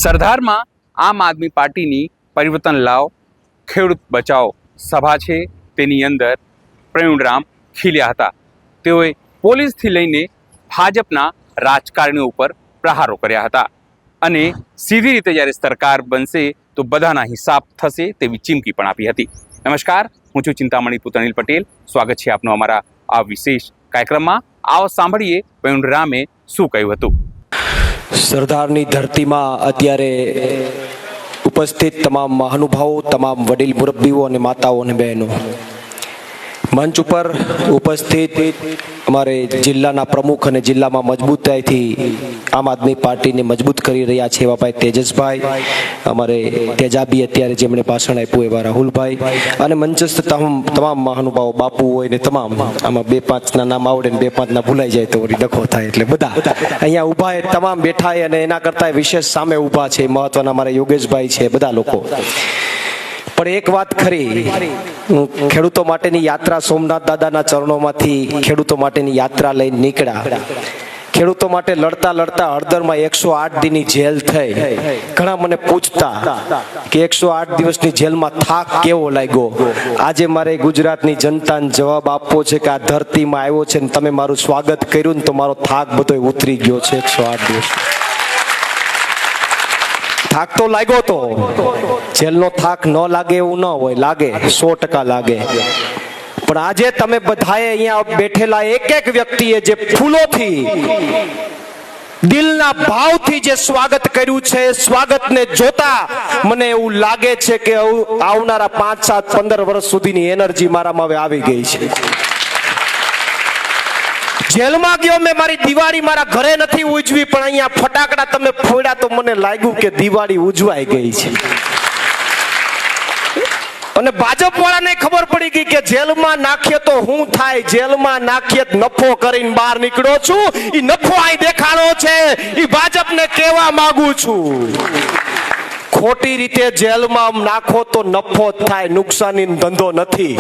સરદારમાં આમ આદમી પાર્ટીની પરિવર્તન લાવ ખેડૂત બચાવ સભા છે, તેની અંદર પ્રવીણરામ ખીલ્યા હતા. તેઓએ પોલીસથી લઈને ભાજપના રાજકારણીઓ ઉપર પ્રહારો કર્યા હતા અને સીધી રીતે જ્યારે સરકાર બનશે તો બધાના હિસાબ થશે તેવી ચીમકી પણ આપી હતી. નમસ્કાર, હું છું ચિંતામણી પુત્ર અનિલ પટેલ. સ્વાગત છે આપનું અમારા આ વિશેષ કાર્યક્રમમાં. આવો સાંભળીએ પ્રવીણરામે શું કહ્યું હતું. સરદારની ધરતીમાં અત્યારે ઉપસ્થિત તમામ મહાનુભાવો, તમામ વડીલ મુરબ્બીઓ અને માતાઓ અને બહેનો, મંચ ઉપર ઉપસ્થિત અમારે જિલ્લાના પ્રમુખ અને જિલ્લામાં મજબૂતાઈથી આમ આદમી પાર્ટીને મજબૂત કરી રહ્યા છે એવા ભાઈ તેજસભાઈ, અમારે તેજાબી અત્યારે જેમણે ભાષણ આપ્યું એવા રાહુલભાઈ, અને મંચસ્થ તમામ મહાનુભાવો, બાપુ હોય ને તમામ, આમાં 2-5ના નામ આવડે ને 2-5ના ભૂલાઈ જાય તો વળી ડખો થાય, એટલે બધા અહીંયા ઊભા તમામ બેઠા, અને એના કરતાં વિશેષ સામે ઊભા છે મહત્વના અમારા યોગેશભાઈ છે, બધા લોકો. પણ એક વાત ખરી, ખેડૂતો માટેની યાત્રા સોમનાથ દાદાના ચરણોમાંથી ખેડૂતો માટેની યાત્રા લઈને નીકળ્યા. ખેડૂતો માટે લડતા લડતા હળદરમાં 108 દિનની જેલ થઈ. ઘણા મને પૂછતા કે 108 દિવસની જેલમાં થાક કેવો લાગ્યો. આજે મારે ગુજરાતની જનતાને જવાબ આપવો છે કે આ ધરતીમાં આવ્યો છે ને તમે મારું સ્વાગત કર્યું ને તો મારો થાક બધો ઉતરી ગયો છે. 108 દિવસ થાક તો લાગ્યો તો. જેલનો થાક ન લાગે એવું ન હોય, લાગે, 100% લાગે. પણ આજે તમે બધાએ અહીંયા બેઠેલા એક એક વ્યક્તિએ જે ફૂલોથી, દિલના ભાવથી જે સ્વાગત કર્યું છે, સ્વાગતને જોતા મને એવું લાગે છે કે આવનારા 5, 7, 15 વર્ષ સુધીની એનર્જી મારામાં હવે આવી ગઈ છે. જેલમાં ગયો મેં, મારી દિવાળી મારા ઘરે નથી ઉજવી, પણ અહીંયા ફટાકડા તમે ફોડ્યા તો મને લાગ્યું કે દિવાળી ઉજવાઈ ગઈ છે. અને ભાજપ વાળાને ખબર પડી ગઈ કે જેલમાં નાખીએ તો શું થાય, જેલમાં નાખીએ નફો કરીને બહાર નીકળ્યો છું, એ નફો અહીં દેખાડો છે, એ ભાજપને કહેવા માંગુ છું. ખોટી રીતે જેલમાં નાખો તો નફો જ થાય, નુકસાની ધંધો નથી.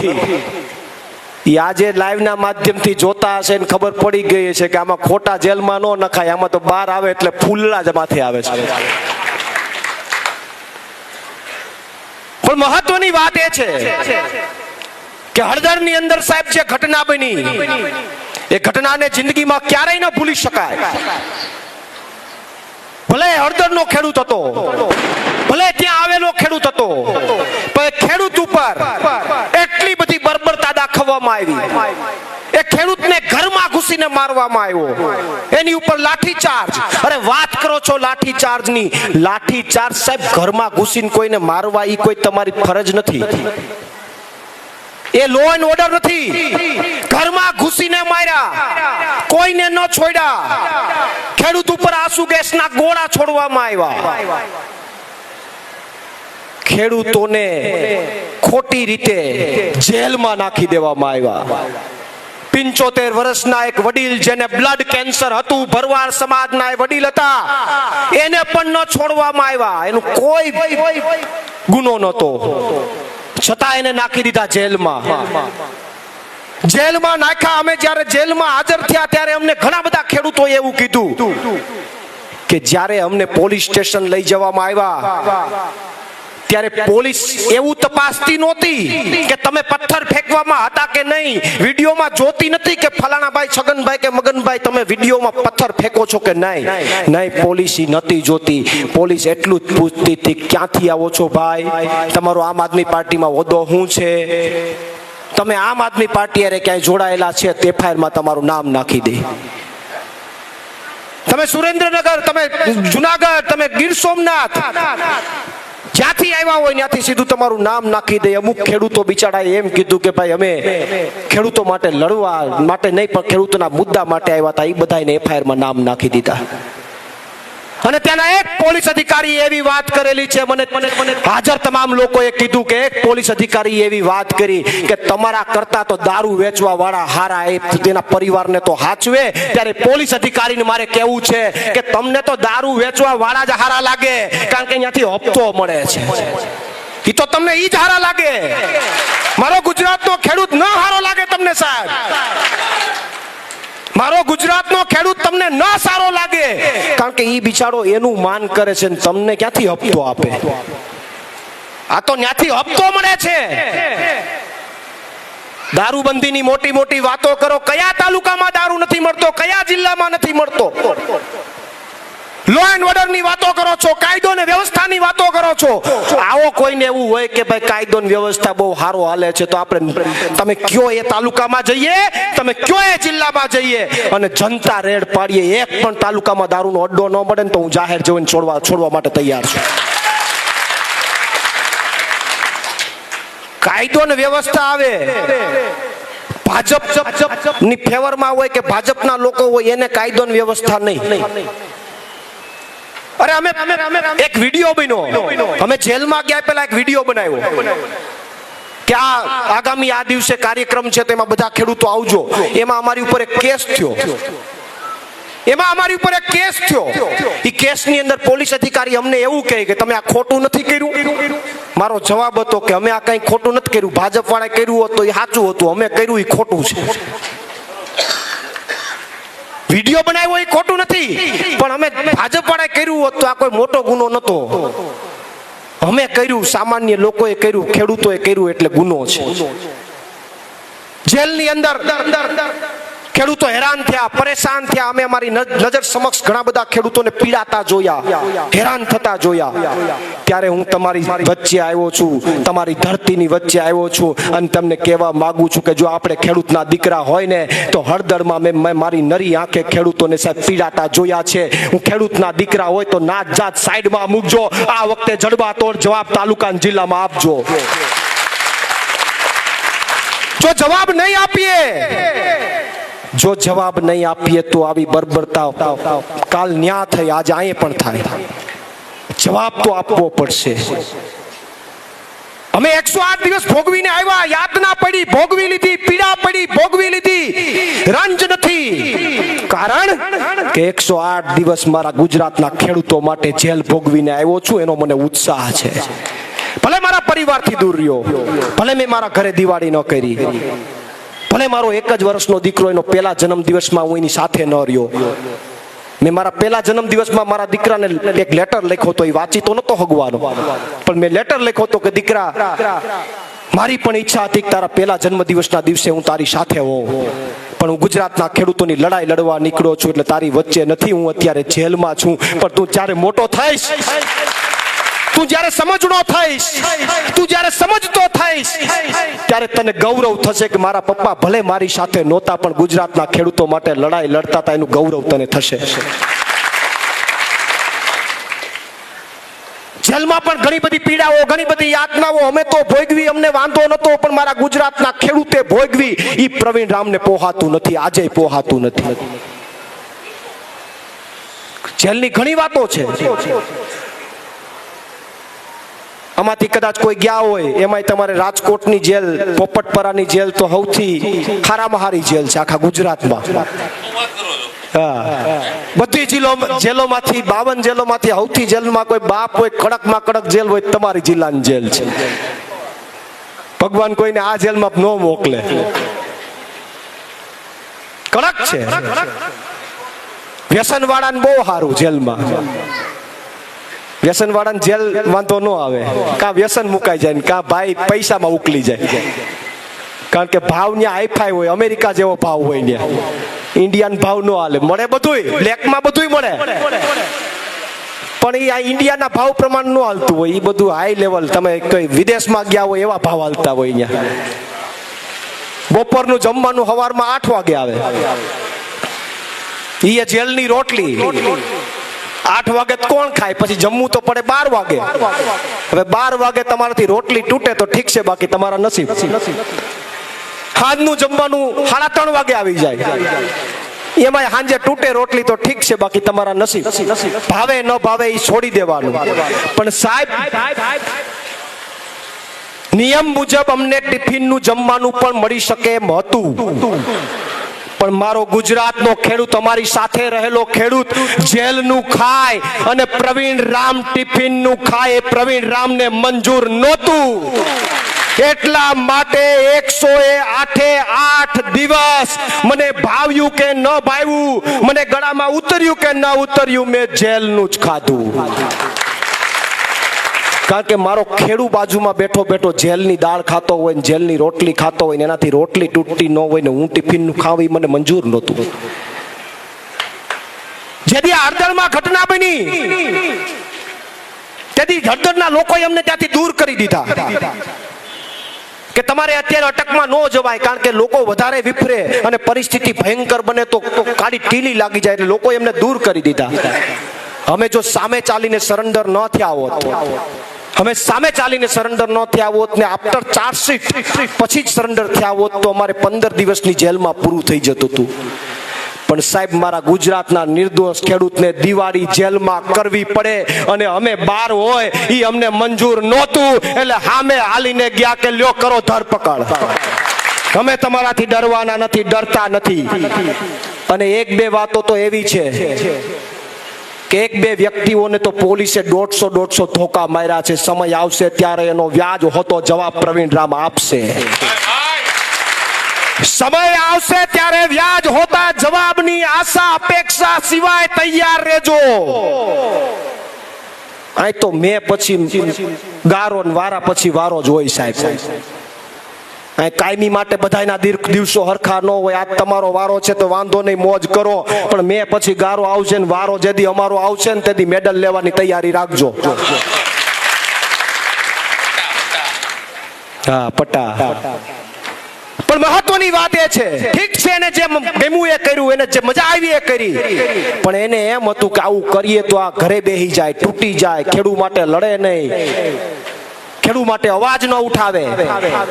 આજે લાઈવના માધ્યમથી જોતા હશે ને ખબર પડી ગઈ છે કે આમાં ખોટા જેલમાં ન નખાય, આમાં તો બહાર આવે એટલે ફૂલડા જ માથે આવે છે. પણ મહત્વની વાત એ છે કે હળદરની અંદર સાહેબ જે ઘટના બની, એ ઘટનાને જિંદગીમાં ક્યારેય ન ભૂલી શકાય. ભલે હળદરનો ખેડૂત હતો, ભલે ત્યાં આવેલો ખેડૂત હતો, પણ ખેડૂત ઉપર એટલી બધી બર્બરતા દાખવવામાં આવી. એ ખેડૂતને ઘરમાં ઘૂસીને મારવામાં આવ્યો, એની ઉપર લાઠીચાર્જ. અરે વાત કરો છો લાઠીચાર્જની? લાઠીચાર્જ સાહેબ ઘરમાં ઘૂસીને કોઈને મારવા એ કોઈ તમારી ફરજ નથી. એ લો એન્ડ ઓર્ડર નથી. ઘરમાં ઘૂસીને માર્યા, કોઈને ન છોડ્યા. ખેડૂત ઉપર આંસુ ગેસના ગોળા છોડવામાં આવ્યા. ખેડૂતોને ખોટી રીતે જેલમાં નાખી દેવામાં આવ્યા. 75 વર્ષના એક વડીલ, જેને બ્લડ કેન્સર હતું, ભરવાડ સમાજના એ વડીલ હતા, એને પણ ન છોડવામાં આવ્યા. એનું કોઈ ગુનો નહોતો, છતાં એને નાખી દીધા જેલમાં. જેલમાં નાખ્યા. અમે જ્યારે જેલમાં હાજર થયા ત્યારે અમને ઘણા બધા ખેડૂતોએ એવું કીધું કે જ્યારે અમને પોલીસ સ્ટેશન લઈ જવામાં આવ્યા ત્યારે પોલીસ એવું તપાસતી નહોતી કે તમે પથ્થર ફેંકવામાં હતા કે નહીં. વિડીયોમાં જોતી નથી કે ફલાણા ભાઈ, છગનભાઈ કે મગનભાઈ તમે વિડીયોમાં પથ્થર ફેંકો છો કે નહીં. નહીં, પોલીસ નથી જોતી. પોલીસ એટલું જ પૂછતી હતી, ક્યાંથી આવો છો ભાઈ, તમારો આમ આદમી પાર્ટીમાં હોદ્દો શું છે, તમે આમ આદમી પાર્ટી અરે ક્યાંય જોડાયેલા છે, એફઆઈઆરમાં તમારું નામ નાખી દે. તમે સુરેન્દ્રનગર, તમે જુનાગઢ, તમે ગીર સોમનાથ, જ્યાંથી આવ્યા હોય ત્યાંથી સીધું તમારું નામ નાખી દે. અમુક ખેડૂતો બિચારાએ એમ કીધું કે ભાઈ અમે ખેડૂતો માટે લડવા માટે નહીં, પણ ખેડૂતોના મુદ્દા માટે આવ્યા હતા. એ બધાને એફઆઈઆરમાં નામ નાખી દીધા. અને ત્યાંના એક પોલીસ અધિકારી એવી વાત કરેલી છે, મને હાજર તમામ લોકોએ કીધું કે એક પોલીસ અધિકારી એવી વાત કરી કે તમારા કરતા તો દારૂ વેચવા વાળા હારા, એ તેના પરિવારને તો હાચવે. ત્યારે પોલીસ અધિકારીને મારે કહેવું છે કે તમને તો દારૂ વેચવા વાળા જ હારા લાગે, કારણ કે અહીંયાથી હપ્તો મળે છે. એ તો તમને ઈ જ હારા લાગે. મારો ગુજરાતનો ખેડૂત ન હારો લાગે તમને સાહેબ. મારો ગુજરાતનો ખેડૂત તમને ન સારો લાગે, કારણ કે ઈ બિચારો એનું માન કરે છે ને તમને ક્યાંથી હપ્તો આપે? આ તો ત્યાંથી હપ્તો મળે છે. દારૂબંધીની મોટી મોટી વાતો કરો, કયા તાલુકામાં દારૂ નથી મળતો, કયા જિલ્લામાં નથી મળતો? લો એન્ડ ઓર્ડર ની વાતો કરો છો, કાયદો ને વ્યવસ્થાની વાતો કરો છો. આવો કોઈને એવું હોય કે ભાઈ કાયદો ને વ્યવસ્થા બહુ સારો હાલે છે, તો આપણે તમે કયો એ તાલુકામાં જઈએ, તમે કયો એ જિલ્લામાં જઈએ અને જનતા રેડ પાડીએ. એક પણ તાલુકામાં દારૂનો અડ્ડો ન મળે ને તો હું જાહેર જઈને છોડવા માટે તૈયાર છું. કાયદો ને વ્યવસ્થા આવે, ભાજપ ની ફેવરમાં હોય કે ભાજપના લોકો હોય, એને કાયદો ને વ્યવસ્થા નહીં. અરે અમે એક વિડિયો બન્યો, અમે જેલમાં ગયા પેલા એક વિડિયો બનાવ્યો કે આગામી આ દિવસે કાર્યક્રમ છે, તેમાં બધા ખેડૂતો આવજો. એમાં અમારી ઉપર એક કેસ થયો. એ કેસની અંદર પોલીસ અધિકારી અમને એવું કહે કે તમે આ ખોટું નથી કર્યું. મારો જવાબ હતો કે અમે આ કઈ ખોટું નથી કર્યું, ભાજપ વાળાએ કર્યું હોત તો એ સાચું હતું, અમે કર્યું એ ખોટું છે. વિડિયો બનાવ્યો એ ખોટું નથી, પણ અમે ભાજપ વાળાએ કર્યું હોત તો આ કોઈ મોટો ગુનો નતો. અમે કર્યું, સામાન્ય લોકોએ કર્યું, ખેડૂતોએ કર્યું એટલે ગુનો છે. જેલની અંદર ખેડૂતો હેરાન થયા, પરેશાન થયા. અમે અમારી નજર સમક્ષ ઘણા બધા ખેડૂતોને પીડાતા જોયા, હેરાન થતા જોયા. ત્યારે હું તમારી વચ્ચે આવ્યો છું, તમારી ધરતીની વચ્ચે આવ્યો છું અને તમને કહેવા માંગુ છું કે જો આપણે ખેડૂતના દીકરા હોય ને તો હળદરમાં મેં મારી નરી આંખે ખેડૂતોને સાહેબ પીડાતા જોયા છે. હું ખેડૂતના દીકરા હોય તો નાત જાત સાઈડમાં મૂકજો. આ વખતે જડબાતોડ જવાબ તાલુકા જિલ્લામાં આપજો. જો જવાબ નહીં આપીએ તો આવી બર્બરતા કાલ ન્યા થઈ, આજે અહીં પણ થાય. જવાબ તો આપવો પડશે. અમે 108 દિવસ ભોગવીને આવ્યા, યાતના પડી, ભોગવી લીધી, પીડા પડી, ભોગવી લીધી, રંજ નથી. કારણ કે 108 દિવસ મારા ગુજરાતના ખેડૂતો માટે જેલ ભોગવીને આવ્યો છું, એનો મને ઉત્સાહ છે. ભલે મારા પરિવારથી દૂર રહ્યો, ભલે મેં મારા ઘરે દિવાળી ન કરી, ભલે મારો 1 જ વર્ષનો દીકરો એનો પહેલા જન્મ દિવસમાં હું એની સાથે ન રહ્યો. મેં મારા પહેલા જન્મ દિવસમાં મારા દીકરાને એક લેટર લખ્યો હતો. એ વાંચી તો નતો હગવાનો, પણ મેં લેટર લખ્યો હતો કે દીકરા, મારી પણ ઈચ્છા હતી કે તારા પહેલા જન્મ દિવસના દિવસે હું તારી સાથે હોઉં, પણ હું ગુજરાતના ખેડૂતોની લડાઈ લડવા નીકળ્યો છું એટલે તારી વચ્ચે નથી. હું અત્યારે જેલમાં છું, પણ તું જ્યારે મોટો થઈશ, તું જ્યારે સમજણો થઈશ, તું જ્યારે સમજતો થઈશ, ત્યારે તને ગૌરવ થશે કે મારા પપ્પા ભલે મારી સાથે નહોતા પણ ગુજરાતના ખેડૂતો માટે લડાઈ લડતા હતા, એનું ગૌરવ તને થશે. જેલમાં પણ ઘણી બધી પીડાઓ, ઘણી બધી યાતનાઓ અમે તો ભોગવી, અમને વાંધો નતો, પણ મારા ગુજરાતના ખેડૂતે ભોગવી. ઈ પ્રવીણ રામને પોહાતું નથી, આજે પોહાતું નથી. જેલની ઘણી વાતો છે. આમાંથી કદાચ કોઈ ગયા હોય, એમાંય તમારે રાજકોટની જેલ, પોપટપરાની જેલ તો સૌથી હારામાં હારી જેલ છે આખા ગુજરાતમાં. બધી જેલોમાંથી 52 જેલોમાંથી સૌથી જેલમાં કોઈ બાપ હોય, કડકમાં કડક જેલ હોય, તમારી જિલ્લાની જેલ છે. ભગવાન કોઈને આ જેલમાં ન મોકલે, કડક છે. વ્યસન વાળાને બહુ સારું જેલમાં. વ્યસન વાળાને જેલ વાંધો ન આવે, કાં વ્યસન મુકાઈ જાય ને કાં ભાઈ પૈસામાં ઉકલી જાય. કારણ કે ભાવ ત્યાં હાઈફાઈ હોય, અમેરિકા જેવો ભાવ હોય ત્યાં. ઇન્ડિયન ભાવ ન હાલે, મળે બધુંય, બ્લેકમાં બધુંય મળે, પણ એ આ ઇન્ડિયાના ભાવ પ્રમાણ ન હાલતું હોય. એ બધું હાઈ લેવલ, તમે કઈ વિદેશમાં ગયા હોય એવા ભાવ હાલતા હોય અહીંયા. બપોરનું જમવાનું સવારમાં 8 વાગે આવે. એ જેલની રોટલી 8 વાગે કોણ ખાય? પછી જમવું તો પડે 12 વાગે. હવે 12 વાગે તમારાથી રોટલી તૂટે તો ઠીક છે, બાકી તમારા નસીબ. સાંજનું જમવાનું 3:30 વાગે આવી જાય, એમાં સાંજે તૂટે રોટલી તો ઠીક છે, બાકી તમારા નસીબ. ભાવે ન ભાવે એ છોડી દેવાનું. પણ સાહેબ, નિયમ મુજબ અમને ટિફિનનું જમવાનું પણ મળી શકે એમ હતું, પણ મારો ગુજરાતનો ખેડૂત, અમારી સાથે રહેલો ખેડૂત જેલનું ખાય અને પ્રવીણ રામ ટિફિનનું ખાય, એ પ્રવીણ રામને મંજૂર નહોતું. એટલા માટે 108 દિવસ મને ભાવ્યું કે ન ભાવ્યું, મને ગળામાં ઉતર્યું કે ન ઉતર્યું, મેં જેલનું જ ખાધું. કારણ કે મારો ખેડૂ બાજુમાં બેઠો બેઠો જેલની દાળ ખાતો હોય ને જેલની રોટલી ખાતો હોય ને એનાથી રોટલી તૂટતી ન હોય ને હું ટિફિનનું ખાવી મને મંજૂર નહોતું. જેથી હળદરમાં ઘટના બની તેથી હળદરના લોકોએ અમને ત્યાંથી દૂર કરી દીધા કે તમારે અત્યારે અટકમાં ન જવાય, કારણ કે લોકો વધારે વિફરે અને પરિસ્થિતિ ભયંકર બને તો કાળી ટીલી લાગી જાય, એટલે લોકોએ એમને દૂર કરી દીધા. અમે જો સામે ચાલીને સરેન્ડર ન થયા હોત, અમે સામે ચાલીને સરેન્ડર ન થયા હોત ને આફ્ટર ચાર્જશીટ પછી જ સરેન્ડર થયા હોત તો અમારે 15 દિવસની જેલમાં પૂરું થઈ જતું હતું. પણ સાહેબ, મારા ગુજરાતના નિર્દોષ ખેડૂતને દિવાળી જેલમાં કરવી પડે અને અમે બહાર હોય એ અમને મંજૂર નહોતું, એટલે સામે હાલીને ગયા કે લ્યો કરો ધરપકડ. અમે તમારાથી ડરવાના નથી, ડરતા નથી. અને એક બે વાતો તો એવી છે કે એક બે વ્યક્તિઓને તો પોલીસે 150 ધોકા માર્યા છે. સમય આવશે ત્યારે એનો વ્યાજ હોતો જવાબ પ્રવીણ રામ આપશે. સમય આવશે ત્યારે વ્યાજ હોતા જવાબની આશા અપેક્ષા સિવાય તૈયાર રહેજો. આ તો મેં પછી ગારો ને વારા પછી વારો જ હોય સાહેબ. કાયમી માટે બધાના દિવસો હરખા ન હોય. આજ તમારો વારો છે તો વાંધો નહીં, મોજ કરો, પણ મેં પછી ગારો આવશે ને વારો જેદી અમારો આવશે ને તેથી મેડલ લેવાની તૈયારી રાખજો. હા, પટ્ટા. પણ મહત્વની વાત એ છે, ઠીક છે, એને જે ગમ્યું એ કર્યું, એને જે મજા આવી એ કરી, પણ એને એમ હતું કે આવું કરીએ તો આ ઘરે બેહી જાય, તૂટી જાય, ખેડૂત માટે લડે નહીં, ખેડૂત માટે અવાજ ન ઉઠાવે.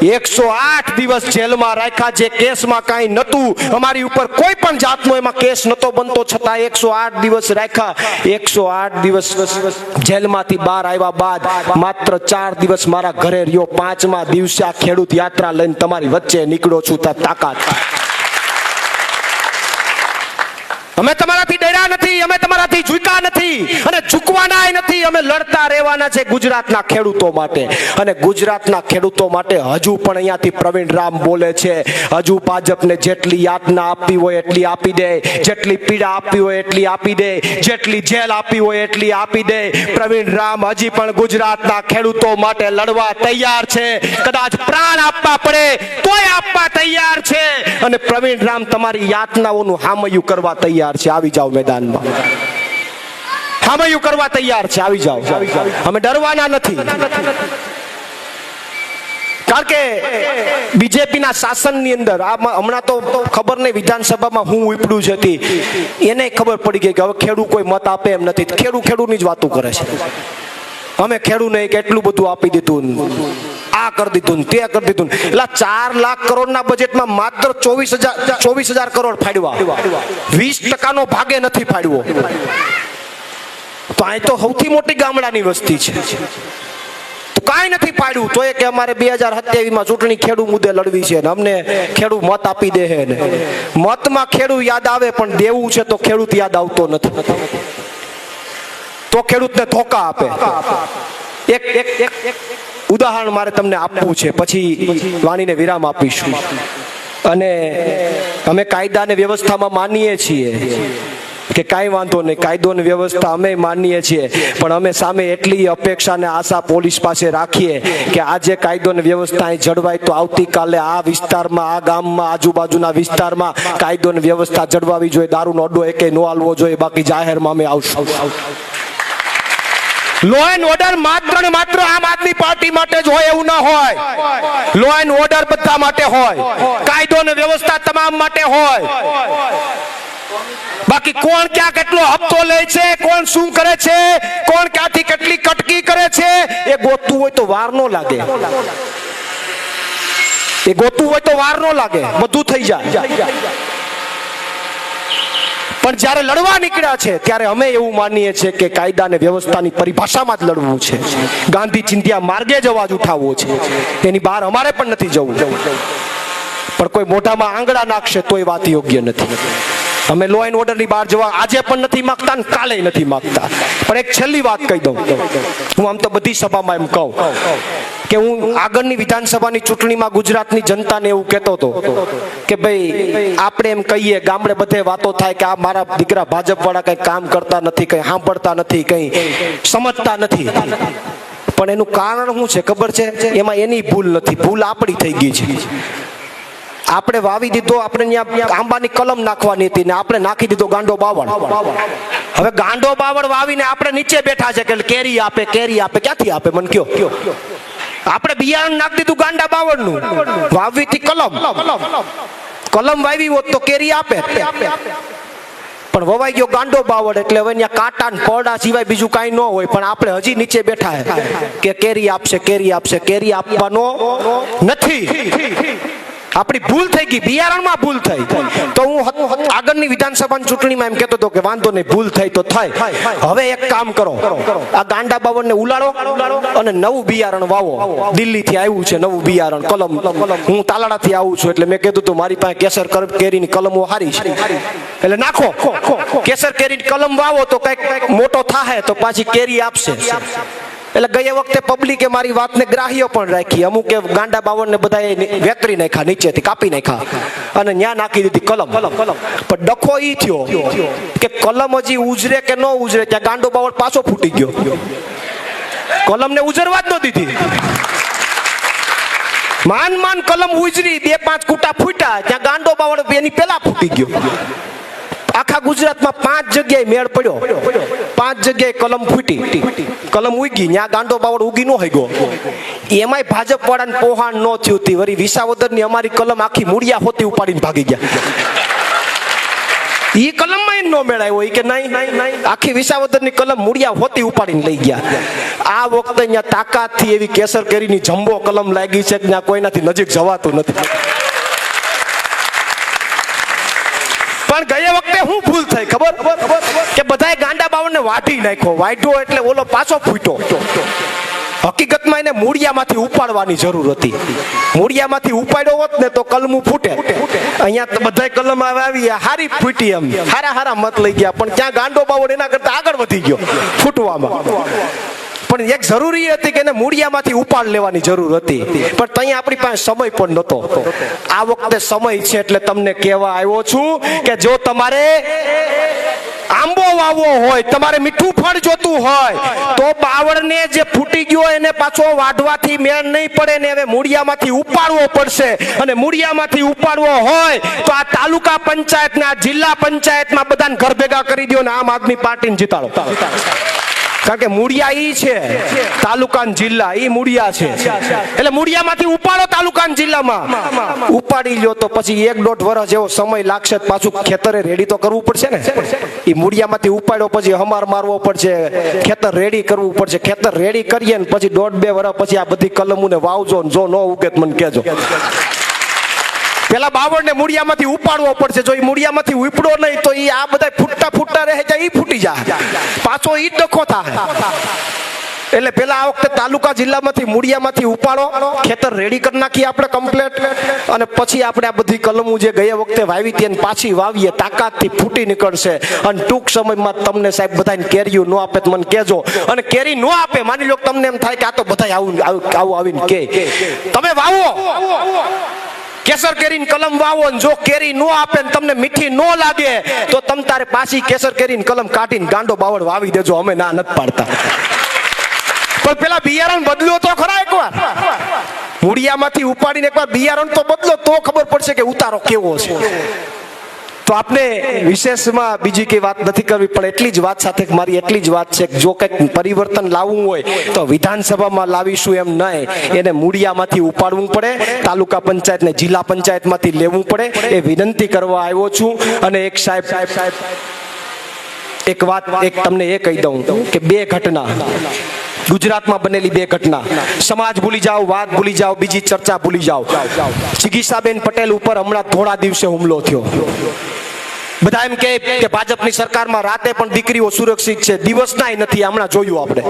108 દિવસ જેલમાં રાખ્યા. જે કેસમાં કાંઈ નતું, અમારી ઉપર કોઈ પણ જાતનો એમાં કેસ નતો બનતો, છતાં 108 દિવસ રાખ્યા. 108 દિવસ જેલમાંથી બહાર આવ્યા બાદ માત્ર 4 દિવસ મારા ઘરે રહ્યો. 5મા દિવસે આ ખેડૂત યાત્રા લઈને તમારી વચ્ચે નીકળ્યો છું. તાકાત. અમે તમારાથી ડર્યા નથી, અમે તમારાથી ઝૂક્યા નથી અને ઝૂકવાના નથી. અમે લડતા રહેવાના છે ગુજરાતના ખેડૂતો માટે. અને ગુજરાતના ખેડૂતો માટે હજુ પણ અહીંયાથી પ્રવીણ રામ બોલે છે, હજુ ભાજપને જેટલી યાતના આપવી હોય એટલી આપી દે, જેટલી પીડા આપવી હોય એટલી આપી દે, જેટલી જેલ આપવી હોય એટલી આપી દે. પ્રવીણ રામ હજી પણ ગુજરાતના ખેડૂતો માટે લડવા તૈયાર છે. કદાચ પ્રાણ આપવા પડે તોય આપવા તૈયાર છે. અને પ્રવીણ રામ તમારી યાતનાઓનું હામયું કરવા તૈયાર છે. આવી જાઓ મેદાનમાં, હામયું કરવા તૈયાર છે. આવી જાઓ, અમે ડરવાના નથી. કારણ કે બીજેપીના શાસનની અંદર હમણાં તો ખબર નહીં વિધાનસભામાં હું ઉપડ્યું છે એને ખબર પડી ગઈ કે હવે ખેડૂત કોઈ મત આપે એમ નથી. ખેડૂતની જ વાતો કરે છે. અમે ખેડૂતને કેટલું બધું આપી દીધું, આ કરી દીધું, તે કરી દીધું. એટલે 4 લાખ કરોડના બજેટમાં માત્ર 24,000 કરોડ ફાડવા, 20% ભાગે નથી ફાડવો. તો અહીં તો સૌથી મોટી ગામડાની વસ્તી છે, તો કાંઈ નથી ફાડ્યું. તો એ કે અમારે 2027માં ચૂંટણી ખેડૂત મુદ્દે લડવી છે ને અમને ખેડૂત મત આપી દે છે ને. મતમાં ખેડૂત યાદ આવે પણ દેવું છે તો ખેડૂત યાદ આવતો નથી, તો ખેડૂતને ધોકા આપે. એક ઉદાહરણ મારે તમને આપવું છે, પછી વાણીને વિરામ આપીશું. અને અમે કાયદા અને વ્યવસ્થામાં માનીએ છીએ કે કાંઈ વાંધો નહીં, કાયદો અને વ્યવસ્થા અમે માનીએ છીએ, પણ અમે સામે એટલી અપેક્ષા અને આશા પોલીસ પાસે રાખીએ કે આજે કાયદો અને વ્યવસ્થા અહીં જળવાય તો આવતીકાલે આ વિસ્તારમાં, આ ગામમાં, આજુબાજુના વિસ્તારમાં કાયદો અને વ્યવસ્થા જળવાવી જોઈએ. દારૂનો અડ્ડો એકે ન હાલવો જોઈએ. બાકી જાહેરમાં અમે આવશું. લો એન્ડ ઓર્ડર માત્ર ને માત્ર આમ આદમી પાર્ટી માટે જ હોય એવું ના હોય. લો એન્ડ ઓર્ડર બધા માટે હોય, કાયદો અને વ્યવસ્થા તમામ માટે હોય. બાકી કોણ ક્યાં કેટલો હપ્તો લે છે, કોણ શું કરે છે, કોણ ક્યાંથી કેટલી કટકી કરે છે, એ ગોતવું હોય તો વાર નો લાગે. એ ગોતવું હોય તો વાર નો લાગે, બધું થઈ જાય. પણ જ્યારે લડવા નીકળ્યા છે ત્યારે અમે એવું માનીએ છીએ કે કાયદા અને વ્યવસ્થાની પરિભાષામાં જ લડવું છે. ગાંધી ચિંધ્યા માર્ગે જ અવાજ ઉઠાવવો છે. એની બહાર અમારે પણ નથી જવું. પણ કોઈ મોઢામાં આંગળા નાખશે તો એ વાત યોગ્ય નથી. અમે લો એન્ડ ઓર્ડરની બહાર જવા આજે પણ નથી માંગતા ને કાલે નથી માંગતા. પણ એક છેલ્લી વાત કહી દઉં, હું આમ તો બધી સભામાં એમ કહું કે હું આગળની વિધાનસભાની ચૂંટણીમાં ગુજરાતની જનતાને એવું કહેતો હતો કે ભાઈ આપણે એમ કહીએ ગામડે બધે વાતો થાય કે આ મારા દીકરા ભાજપ વાળા કઈ કામ કરતા નથી, કઈ સાંભળતા નથી, કઈ સમજતા નથી. પણ એનું કારણ શું છે ખબર છે? એમાં એની ભૂલ નથી, ભૂલ આપણી થઈ ગઈ છે. આપણે વાવી દીધો, આપણે ત્યાં આંબાની કલમ નાખવાની હતી ને આપણે નાખી દીધો ગાંડો બાવળ. હવે ગાંડો બાવળ વાવીને આપણે નીચે બેઠા છે કે કેરી આપે, કેરી આપે. ક્યાંથી આપે મને કયો? આપણે બિયારણ નાખી દીધું ગાંડા બાવળનું, વાવવી થી કલમ. કલમ વાવી હોત તો કેરી આપે, પણ વવાઈ ગયો ગાંડો બાવળ એટલે હવે ત્યાં કાંટા ને પડડા સિવાય બીજું કાંઈ ન હોય. પણ આપણે હજી નીચે બેઠા કે કેરી આપશે, કેરી આપશે. કેરી આપવાનો નથી. આપણી ભૂલ થઈ ગઈ, બિયારણમાં ભૂલ થઈ. તો હું આગળની વિધાનસભાની ચૂંટણીમાં એમ કહેતો હતો કે વાંધો નહીં, ભૂલ થઈ તો થાય. હવે એક કામ કરો, આ ગાંડા બાવળને ઉલાડો અને નવું બિયારણ વાવો. દિલ્હીથી આવ્યું છે નવું બિયારણ, કલમ. હું તાલાડાથી આવું છું એટલે મેં કીધું તું મારી પાસે કેસર કેરીની કલમો હારી છે એટલે નાખો. કેસર કેરીની કલમ વાવો તો કઈક મોટો થાય તો પાછી કેરી આપશે. એટલે ગયા વખતે પબ્લિકે મારી વાતને ગ્રાહ્ય પણ રાખી. અમુકે ગાંડા બાવળને બધાએ વેતરી નાખ્યા, નીચેથી કાપી નાખ્યા અને ન્યા નાખી દીધી કલમ. પણ ડખો ઈ થયો કે કલમ હજી ઉજરે કે ન ઉજરે ત્યાં ગાંડો બાવળ પાછો ફૂટી ગયો. કલમને ઉજરવા જ ન દીધી. માન કલમ ઉજરી, 2-5 કૂટા ફૂટ્યા, ત્યાં ગાંડો બાવળ એની પેલા ફૂટી ગયો. આખા ગુજરાતમાં 5 જગ્યાએ મેળ પડ્યો, 5 જગ્યાએ કલમ ફૂટી, કલમ ઉગી, ત્યાં ગાંડો બાવળ ઉગી ન હગ્યો. એમાંય ભાજપ વાળાને પોહાણ ન થયું હતી. વળી વિસાવદરની અમારી કલમ આખી મૂળિયા હોતી ઉપાડીને ભાગી ગયા. ઈ કલમમાં ન મેળાયો કે નહીં, આખી વિસાવદરની કલમ મૂળિયા હોતી ઉપાડીને લઈ ગયા. આ વખતે અહીંયા તાકાતથી એવી કેસર કેરીની જમ્બો કલમ લાગી છે કે ત્યાં કોઈનાથી નજીક જવાતું નથી. પણ ગયા વખતે શું ભૂલ થઈ ખબર? કે બધાએ ગાંડા બાવળને વાઢી નાખ્યો. વાઢ્યો એટલે ઓલો પાછો ફૂટ્યો. હકીકતમાં એને મૂળિયામાંથી ઉપાડવાની જરૂર હતી. મૂળિયામાંથી ઉપાડ્યો હોત ને તો કલમું ફૂટે. અહીંયા બધાય કલમ આવી હારી ફૂટી, એમ હારા મત લઈ ગયા. પણ ત્યાં ગાંડો બાવળ એના કરતા આગળ વધી ગયો ફૂટવામાં. પણ એક જરૂરી હતી કે એને મૂળિયામાંથી ઉપાડ લેવાની જરૂર હતી. પણ ત્યાં આપણી પાસે સમય પણ નહોતો. આ વખતે સમય છે એટલે તમને કહેવા આવ્યો છું કે જો તમારે આંબો વાવવો હોય, તમારે મીઠું ફળ જોતું હોય તો બાવળને જે ફૂટી ગયો એને પાછો વાઢવાથી મેળ નહીં પડે ને હવે મૂળિયામાંથી ઉપાડવો પડશે. અને મૂળિયામાંથી ઉપાડવો હોય તો આ તાલુકા પંચાયત ને આ જિલ્લા પંચાયતમાં બધાને ઘર ભેગા કરી દો ને આમ આદમી પાર્ટીને જીતાડો. કારણ કે મૂળિયા ઈ છે, તાલુકા જિલ્લા ઈ મૂળિયા છે. એટલે મૂળિયામાંથી ઉપાડો તાલુકા જિલ્લામાં. ઉપાડી લ્યો તો પછી 1-1.5 વર્ષ જેવો સમય લાગશે. પાછું ખેતરે રેડી તો કરવું પડશે ને. ઈ મૂળિયામાંથી ઉપાડ્યો પછી હમાર મારવો પડશે, ખેતર રેડી કરવું પડશે. ખેતર રેડી કરીએ ને પછી 1.5-2 વર્ષ પછી આ બધી કલમોને વાવજો. જો ન ઉગે તો મને કહેજો. પેલા બાવળને મૂળિયામાંથી ઉપાડવો પડશે. જો એ મૂળિયામાંથી ઉપડો નહીં તો એ આ બધા ફૂટતા રહે જાય, એ ફૂટી જાય, પાછો ઈ ડખો થાય. એટલે પેલા આ વખતે તાલુકા જિલ્લામાંથી મૂળિયામાંથી ઉપાડો, ખેતર રેડી કરી નાખીએ આપણે કમ્પ્લેટ. અને પછી આપણે આ બધી કલમો જે ગયા વખતે વાવી હતી પાછી વાવીએ, તાકાતથી ફૂટી નીકળશે. અને ટૂંક સમયમાં તમને સાહેબ બધાને કેરીઓ ન આપે તો મને કહેજો. અને કેરી ન આપે, માની લો તમને એમ થાય કે આ તો બધા આવું આવીને કે તમે વાવો કેસર કેરીની કલમ વાવો, જો કેરી નો આપે ને તમને મીઠી નો લાગે તો તમ તારે પાછી કેસર કેરીની કલમ કાઢીને ગાંડો બાવળ વાવી દેજો. અમે ના નથી પાડતા. પણ પેલા બિયારણ બદલ્યો તો ખરા એકવાર. મૂળિયામાંથી ઉપાડીને એકવાર બિયારણ તો બદલો તો ખબર પડશે કે ઉતારો કેવો છે. તો આપણે વિશેષમાં બીજી કઈ વાત નથી કરવી, પણ એટલી જ વાત સાથે મારી એટલી જ વાત છે કે જો કંઈક પરિવર્તન લાવવું હોય તો વિધાનસભામાં લાવીશું એમ નહીં, એને મૂળિયામાંથી ઉપાડવું પડે, તાલુકા પંચાયત ને જિલ્લા પંચાયતમાંથી લેવું પડે. એ વિનંતી કરવા આવ્યો છું. અને એક સાહેબ એક વાત તમને એ કહી દઉં કે 2 ઘટના ગુજરાતમાં બનેલી, 2 ઘટના. સમાજ ભૂલી જાઓ, વાત ભૂલી જાઓ, બીજી ચર્ચા ભૂલી જાઓ. ચિકિત્સાબેન પટેલ ઉપર હમણાં થોડા દિવસે હુમલો થયો. બધા એમ કે ભાજપની સરકારમાં રાતે પણ દીકરીઓ સુરક્ષિત છે, દિવસનાય નથી. હમણાં જોયું આપણે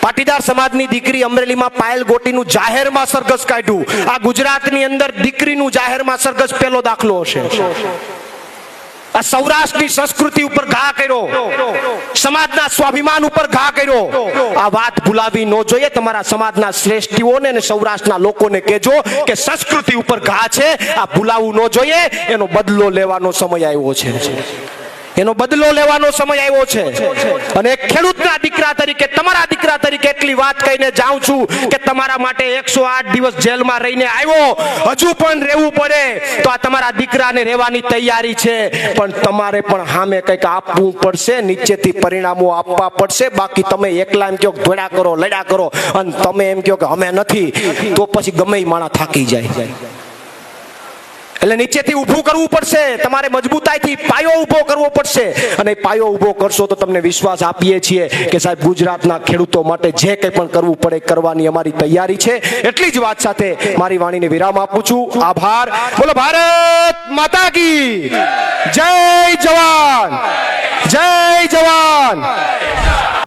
પાટીદાર સમાજની દીકરી અમરેલીમાં પાયલ ગોટીનું જાહેરમાં સરઘસ કાઢ્યું. આ ગુજરાતની અંદર દીકરીનું જાહેરમાં સરઘસ પહેલો દાખલો હશે. આ સૌરાષ્ટ્રની સંસ્કૃતિ ઉપર ઘા કર્યો, સમાજના સ્વાભિમાન ઉપર ઘા કર્યો. આ વાત ભૂલાવી ન જોઈએ. તમારા સમાજના શ્રેષ્ઠીઓને અને સૌરાષ્ટ્રના લોકોને કહેજો કે સંસ્કૃતિ ઉપર ઘા છે, આ ભૂલાવવું ન જોઈએ. એનો બદલો લેવાનો સમય આવ્યો છે. એનો બદલો લેવાનો સમય આવ્યો છે. અને એક ખેડૂતના દીકરા તરીકે, તમારા દીકરા તરીકે એટલી વાત કહીને જાઉં છું કે તમારા માટે 108 દિવસ જેલમાં રહીને આવ્યો, હજુ પણ રહેવું પડે તો આ તમારા દીકરાને રહેવાની તૈયારી છે. પણ તમારે પણ સામે કંઈક આપવું પડશે, નીચેથી પરિણામો આપવા પડશે. બાકી તમે એકલા એમ કહો ધોળા કરો, લડ્યા કરો અને તમે એમ કહો કે અમે નથી, તો પછી ગમે એ માણસ થાકી જાય. એટલે નીચેથી ઊભું કરવું પડશે. તમારે મજબૂતાઈથી પાયો ઊભો કરવો પડશે. અને પાયો ઊભો કરશો તો તમને વિશ્વાસ આપીએ છીએ કે સાહેબ ગુજરાતના ખેડૂતો માટે જે કંઈ પણ કરવું પડે કરવાની અમારી તૈયારી છે. એટલી જ વાત સાથે મારી વાણીને વિરામ આપું છું. આભાર. બોલો ભારત માતા કી જય. જવાન જય જવાન.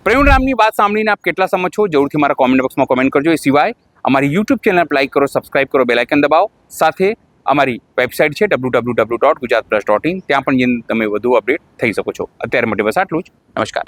પ્રવીણ રામની વાત સાંભળીને આપ કેટલા સમજ છો જરૂરથી મારા કોમેન્ટ બોક્સમાં કોમેન્ટ કરજો. એ સિવાય અમારી યુટ્યુબ ચેનલ લાઈક કરો, સબસ્ક્રાઇબ કરો, બેલ આઇકન દબાવો. સાથે અમારી વેબસાઇટ છે www.gujaratplus.in, ત્યાં પણ તમે વધુ અપડેટ થઈ શકો છો. અત્યારે માટે બસ આટલું જ. નમસ્કાર.